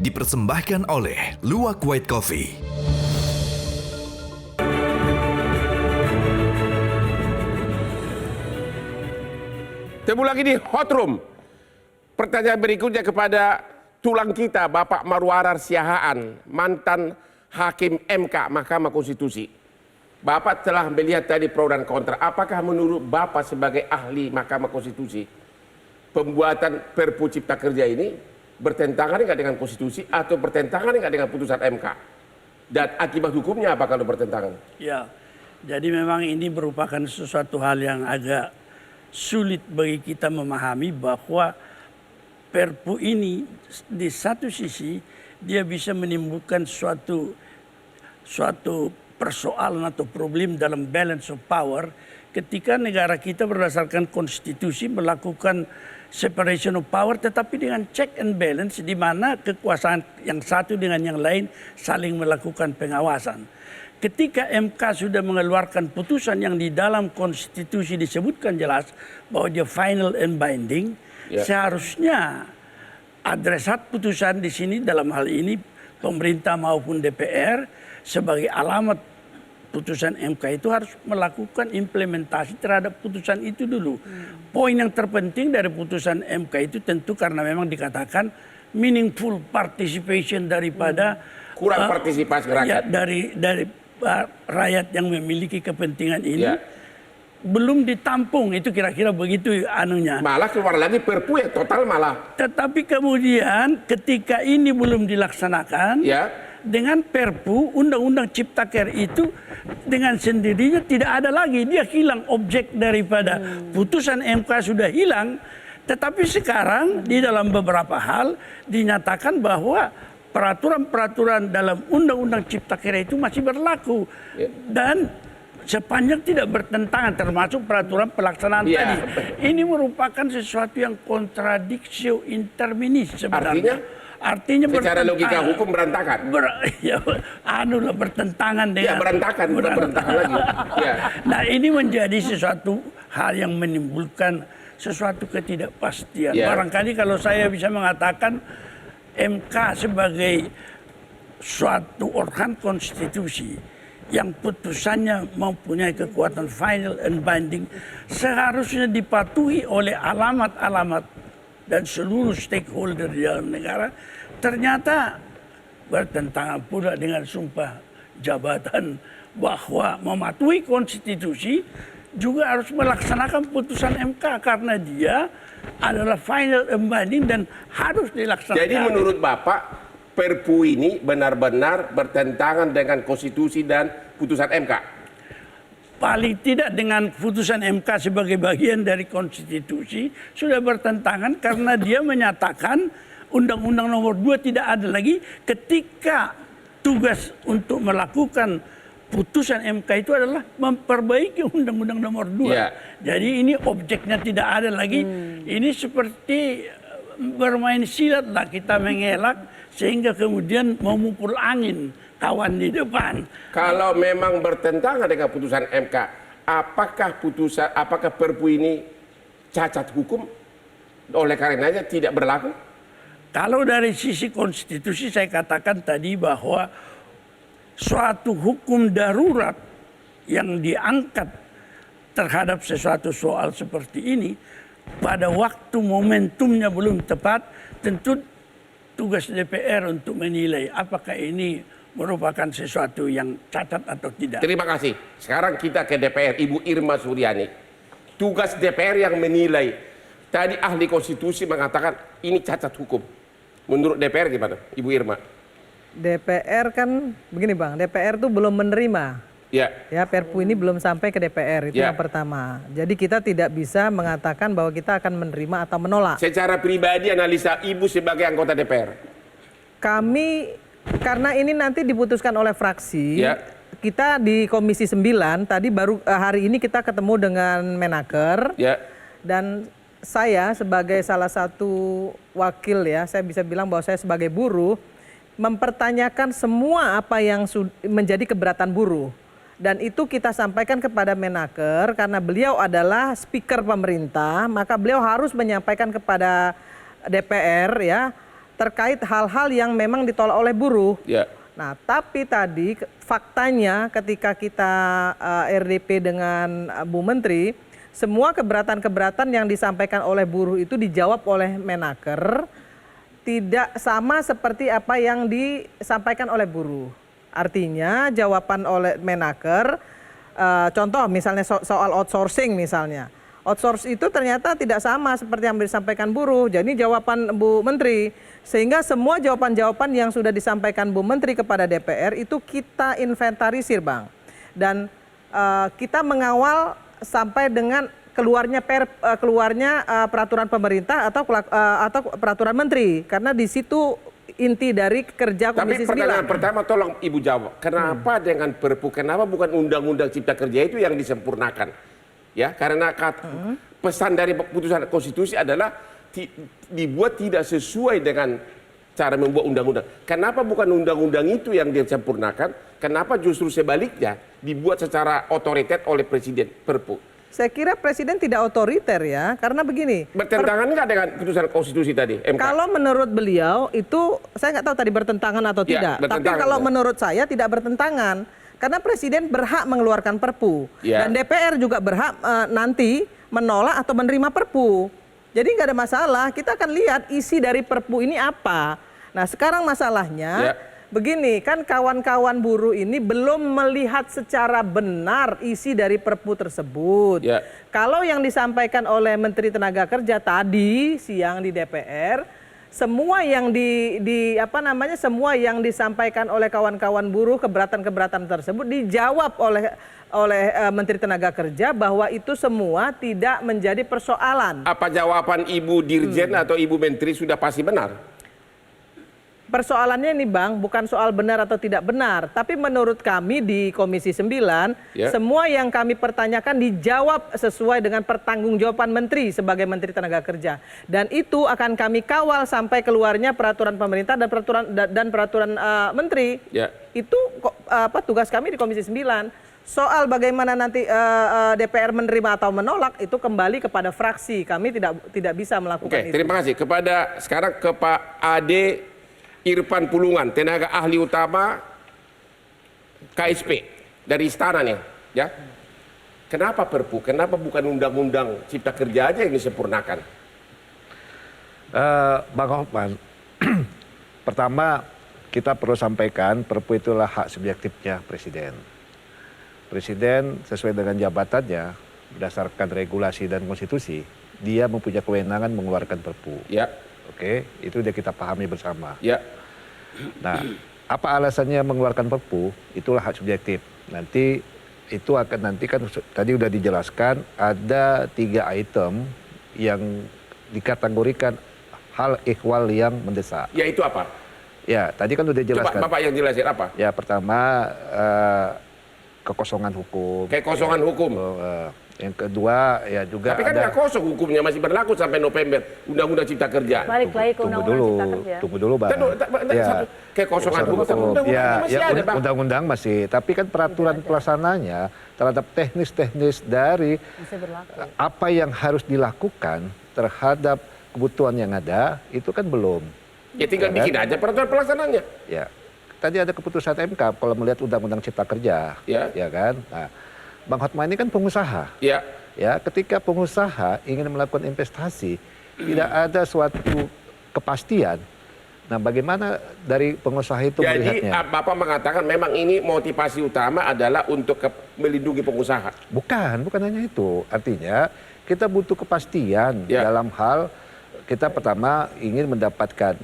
dipersembahkan oleh Luwak White Coffee. Temu lagi di Hot Room. Pertanyaan berikutnya kepada tulang kita, Bapak Marwarar Siahaan, mantan Hakim MK Mahkamah Konstitusi. Bapak telah melihat tadi pro dan kontra. Apakah menurut Bapak sebagai ahli Mahkamah Konstitusi, pembuatan Perpu Cipta Kerja ini bertentangan enggak dengan konstitusi atau bertentangan enggak dengan putusan MK? Dan akibat hukumnya apa kalau bertentangan? Ya, jadi memang ini merupakan sesuatu hal yang agak sulit bagi kita memahami bahwa Perpu ini di satu sisi dia bisa menimbulkan suatu persoalan atau problem dalam balance of power ketika negara kita berdasarkan konstitusi melakukan separation of power tetapi dengan check and balance di mana kekuasaan yang satu dengan yang lain saling melakukan pengawasan. Ketika MK sudah mengeluarkan putusan yang di dalam konstitusi disebutkan jelas bahwa dia final and binding, seharusnya adresat putusan di sini dalam hal ini pemerintah maupun DPR sebagai alamat putusan MK itu harus melakukan implementasi terhadap putusan itu dulu. Poin yang terpenting dari putusan MK itu tentu karena memang dikatakan meaningful participation daripada kurang partisipasi rakyat. Ya, dari rakyat yang memiliki kepentingan ini belum ditampung, itu kira-kira begitu anunya. Malah keluar lagi Perpu yang total malah. Tetapi kemudian ketika ini belum dilaksanakan, dengan Perpu Undang-Undang Cipta Kerja itu dengan sendirinya tidak ada lagi, dia hilang objek daripada putusan MK sudah hilang. Tetapi sekarang di dalam beberapa hal dinyatakan bahwa peraturan-peraturan dalam Undang-Undang Cipta Kerja itu masih berlaku dan sepanjang tidak bertentangan termasuk peraturan pelaksanaan tadi. Ini merupakan sesuatu yang kontradiksi interminis sebenarnya. Artinya secara logika hukum berantakan. Bertentangan dengan berantakan lagi. Nah, ini menjadi sesuatu hal yang menimbulkan sesuatu ketidakpastian. Barangkali kalau saya bisa mengatakan MK sebagai suatu organ konstitusi yang putusannya mempunyai kekuatan final and binding seharusnya dipatuhi oleh alamat-alamat dan seluruh stakeholder di dalam negara, ternyata bertentangan pula dengan sumpah jabatan bahwa mematuhi konstitusi juga harus melaksanakan putusan MK karena dia adalah final and binding dan harus dilaksanakan. Jadi menurut Bapak, Perpu ini benar-benar bertentangan dengan konstitusi dan putusan MK? Paling tidak dengan putusan MK sebagai bagian dari konstitusi sudah bertentangan karena dia menyatakan Undang-Undang Nomor 2 tidak ada lagi ketika tugas untuk melakukan putusan MK itu adalah memperbaiki Undang-Undang Nomor 2. Jadi ini objeknya tidak ada lagi. Ini seperti bermain silat lah, kita mengelak sehingga kemudian memukul angin kawan di depan. Kalau memang bertentangan dengan putusan MK, apakah Perpu ini cacat hukum? Oleh karenanya tidak berlaku? Kalau dari sisi konstitusi saya katakan tadi bahwa suatu hukum darurat yang diangkat terhadap sesuatu soal seperti ini pada waktu momentumnya belum tepat, tentu tugas DPR untuk menilai apakah ini merupakan sesuatu yang cacat atau tidak. Terima kasih. Sekarang kita ke DPR, Ibu Irma Suryani. Tugas DPR yang menilai. Tadi ahli konstitusi mengatakan ini cacat hukum. Menurut DPR gimana, Ibu Irma? DPR kan begini Bang, DPR tuh belum menerima. Ya, Perpu ini belum sampai ke DPR, itu yang pertama. Jadi kita tidak bisa mengatakan bahwa kita akan menerima atau menolak. Secara pribadi analisa Ibu sebagai anggota DPR? Kami, karena ini nanti diputuskan oleh fraksi, kita di Komisi 9, tadi baru hari ini kita ketemu dengan Menaker. Dan saya sebagai salah satu wakil saya bisa bilang bahwa saya sebagai buruh, mempertanyakan semua apa yang menjadi keberatan buruh. Dan itu kita sampaikan kepada Menaker karena beliau adalah speaker pemerintah, maka beliau harus menyampaikan kepada DPR terkait hal-hal yang memang ditolak oleh buruh. Ya. Nah, tapi tadi faktanya ketika kita RDP dengan Bu Menteri, semua keberatan-keberatan yang disampaikan oleh buruh itu dijawab oleh Menaker, tidak sama seperti apa yang disampaikan oleh buruh. Artinya jawaban oleh Menaker, contoh misalnya soal outsourcing misalnya. Outsource itu ternyata tidak sama seperti yang disampaikan buruh. Jadi jawaban Bu Menteri, sehingga semua jawaban-jawaban yang sudah disampaikan Bu Menteri kepada DPR itu kita inventarisir, Bang. Dan kita mengawal sampai dengan keluarnya peraturan pemerintah atau peraturan menteri, karena di situ inti dari kerja Komisi 9. Tapi pertanyaan pertama tolong Ibu jawab, kenapa dengan Perpu, kenapa bukan Undang-Undang Cipta Kerja itu yang disempurnakan? Ya, karena pesan dari putusan konstitusi adalah dibuat tidak sesuai dengan cara membuat undang-undang. Kenapa bukan undang-undang itu yang disempurnakan? Kenapa justru sebaliknya dibuat secara otoriter oleh Presiden Perpu? Saya kira Presiden tidak otoriter ya, karena begini. Bertentangan nggak dengan putusan konstitusi tadi, MK? Kalau menurut beliau itu, saya nggak tahu tadi bertentangan atau tidak. Tapi kalau menurut saya tidak bertentangan. Karena Presiden berhak mengeluarkan Perpu. Dan DPR juga berhak nanti menolak atau menerima Perpu. Jadi nggak ada masalah, kita akan lihat isi dari Perpu ini apa. Nah sekarang masalahnya, begini, kan kawan-kawan buruh ini belum melihat secara benar isi dari Perpu tersebut. Kalau yang disampaikan oleh Menteri Tenaga Kerja tadi siang di DPR, semua yang semua yang disampaikan oleh kawan-kawan buruh, keberatan-keberatan tersebut dijawab oleh Menteri Tenaga Kerja bahwa itu semua tidak menjadi persoalan. Apa jawaban Ibu Dirjen atau Ibu Menteri sudah pasti benar? Persoalannya ini Bang, bukan soal benar atau tidak benar. Tapi menurut kami di Komisi 9, semua yang kami pertanyakan dijawab sesuai dengan pertanggungjawaban Menteri sebagai Menteri Tenaga Kerja. Dan itu akan kami kawal sampai keluarnya peraturan pemerintah dan peraturan Menteri. Itu tugas kami di Komisi 9. Soal bagaimana nanti DPR menerima atau menolak itu kembali kepada fraksi. Kami tidak bisa melakukan itu. Terima kasih. Sekarang ke Pak Ade Irfan Pulungan, tenaga ahli utama KSP dari Istana nih, ya. Kenapa Perpu? Kenapa bukan Undang-Undang Cipta Kerja aja yang disempurnakan? Bang Hotman, pertama kita perlu sampaikan Perpu itulah hak subjektifnya Presiden. Presiden sesuai dengan jabatannya berdasarkan regulasi dan konstitusi, dia mempunyai kewenangan mengeluarkan Perpu. Oke, itu udah kita pahami bersama. Nah, apa alasannya mengeluarkan Perpu? Itulah hak subjektif. Nanti itu akan kan tadi udah dijelaskan ada 3 item yang dikategorikan hal ehwal yang mendesak. Yaitu apa? Ya, tadi kan udah jelaskan. Coba Bapak yang jelasin apa? Ya, pertama kekosongan hukum. Kekosongan hukum. Yang kedua ya juga tapi kan nggak kosong hukumnya, masih berlaku sampai November Undang-Undang Cipta Kerja. Balik lagi ke Undang-Undang Cipta Kerja. Tunggu dulu Bang. Kekosongan hukum masih ada Bang. Undang-undang masih, tapi kan peraturan pelaksananya terhadap teknis-teknis dari apa yang harus dilakukan terhadap kebutuhan yang ada itu kan belum. Ya tinggal bikin aja peraturan pelaksananya. Ya. Tadi ada keputusan MK kalau melihat Undang-Undang Cipta Kerja, ya kan. Nah, Bang Hotman ini kan pengusaha. Ya, ketika pengusaha ingin melakukan investasi, tidak ada suatu kepastian. Nah, bagaimana dari pengusaha itu melihatnya? Jadi Bapak mengatakan memang ini motivasi utama adalah untuk melindungi pengusaha. Bukan hanya itu. Artinya kita butuh kepastian dalam hal kita pertama ingin mendapatkan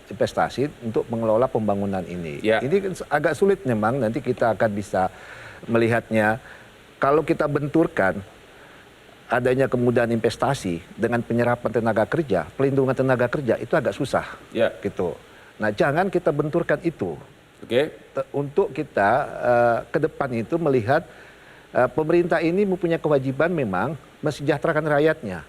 investasi untuk mengelola pembangunan ini. Ini agak sulit memang, nanti kita akan bisa melihatnya kalau kita benturkan adanya kemudahan investasi dengan penyerapan tenaga kerja, pelindungan tenaga kerja itu agak susah, gitu. Nah, jangan kita benturkan itu. Untuk kita ke depan itu melihat pemerintah ini mempunyai kewajiban memang mensejahterakan rakyatnya,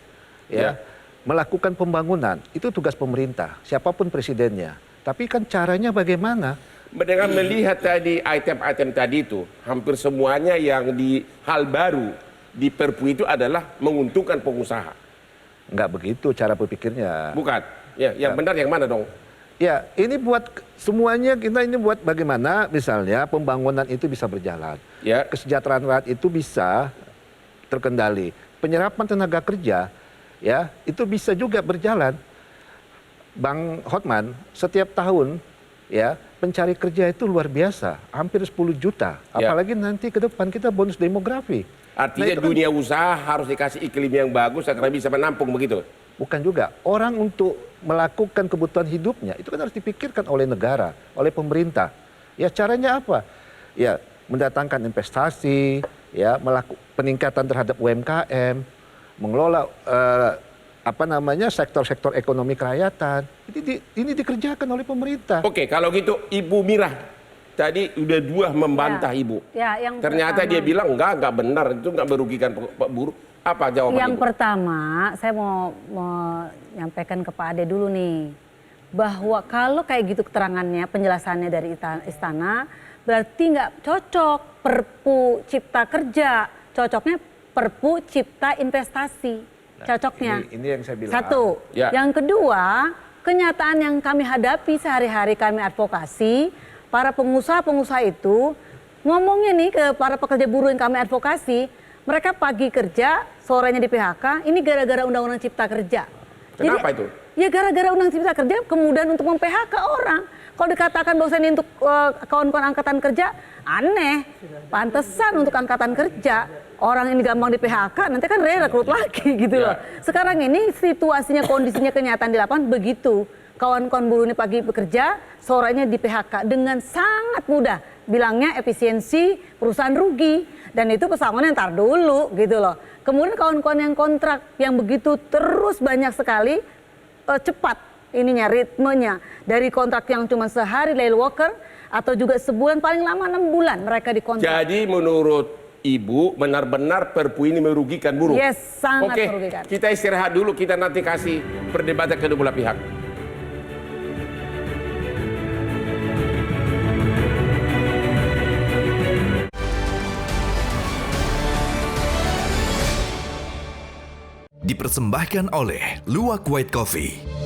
melakukan pembangunan itu tugas pemerintah, siapapun presidennya. Tapi kan caranya bagaimana? Dengan melihat tadi item-item tadi itu, hampir semuanya yang di hal baru di Perpu itu adalah menguntungkan pengusaha. Enggak begitu cara berpikirnya. Bukan? Ya, yang benar yang mana dong? Ya, ini buat semuanya, kita ini buat bagaimana misalnya pembangunan itu bisa berjalan. Ya. Kesejahteraan rakyat itu bisa terkendali. Penyerapan tenaga kerja ya, itu bisa juga berjalan. Bang Hotman, setiap tahun ya, pencari kerja itu luar biasa, hampir 10 juta. Apalagi nanti ke depan kita bonus demografi. Artinya dunia usaha harus dikasih iklim yang bagus agar bisa menampung begitu? Bukan juga. Orang untuk melakukan kebutuhan hidupnya itu kan harus dipikirkan oleh negara, oleh pemerintah. Ya caranya apa? Ya mendatangkan investasi, ya peningkatan terhadap UMKM, mengelola sektor-sektor ekonomi kerakyatan. Ini dikerjakan oleh pemerintah. Oke, kalau gitu Ibu Mirah tadi udah dua membantah Ibu. Ya, yang ternyata dia bilang enggak benar, itu enggak merugikan buruh. Apa jawaban Yang Ibu? pertama, saya mau menyampaikan ke Pak Ade dulu nih, bahwa kalau kayak gitu keterangannya, penjelasannya dari istana, berarti nggak cocok Perpu Cipta Kerja, cocoknya Perpu Cipta Investasi. Cocoknya. Ini yang saya bilang. Satu. Ya. Yang kedua, kenyataan yang kami hadapi sehari-hari kami advokasi, para pengusaha-pengusaha itu ngomongnya nih ke para pekerja buruh yang kami advokasi, mereka pagi kerja, sorenya di PHK, ini gara-gara Undang-Undang Cipta Kerja. Kenapa itu? Ya gara-gara Undang-Undang Cipta Kerja kemudian untuk mem-PHK orang. Kalau dikatakan bahwa ini untuk kawan-kawan angkatan kerja, aneh. Pantesan untuk angkatan kerja. Orang ini gampang di PHK, nanti kan rekrut lagi gitu loh. Sekarang ini situasinya, kondisinya, kenyataan di lapangan begitu. Kawan-kawan buruh ini pagi bekerja, sorenya di PHK dengan sangat mudah. Bilangnya efisiensi, perusahaan rugi. Dan itu pesangonnya ntar dulu gitu loh. Kemudian kawan-kawan yang kontrak yang begitu terus banyak sekali, cepat ininya, ritmenya. Dari kontrak yang cuma sehari lay worker, atau juga sebulan, paling lama 6 bulan mereka dikontrak. Jadi menurut Ibu, benar-benar Perpu ini merugikan buruh? Yes, sangat Oke, merugikan. kita istirahat dulu, kita nanti kasih perdebatan kedua belah pihak. Dipersembahkan oleh Luwak White Coffee.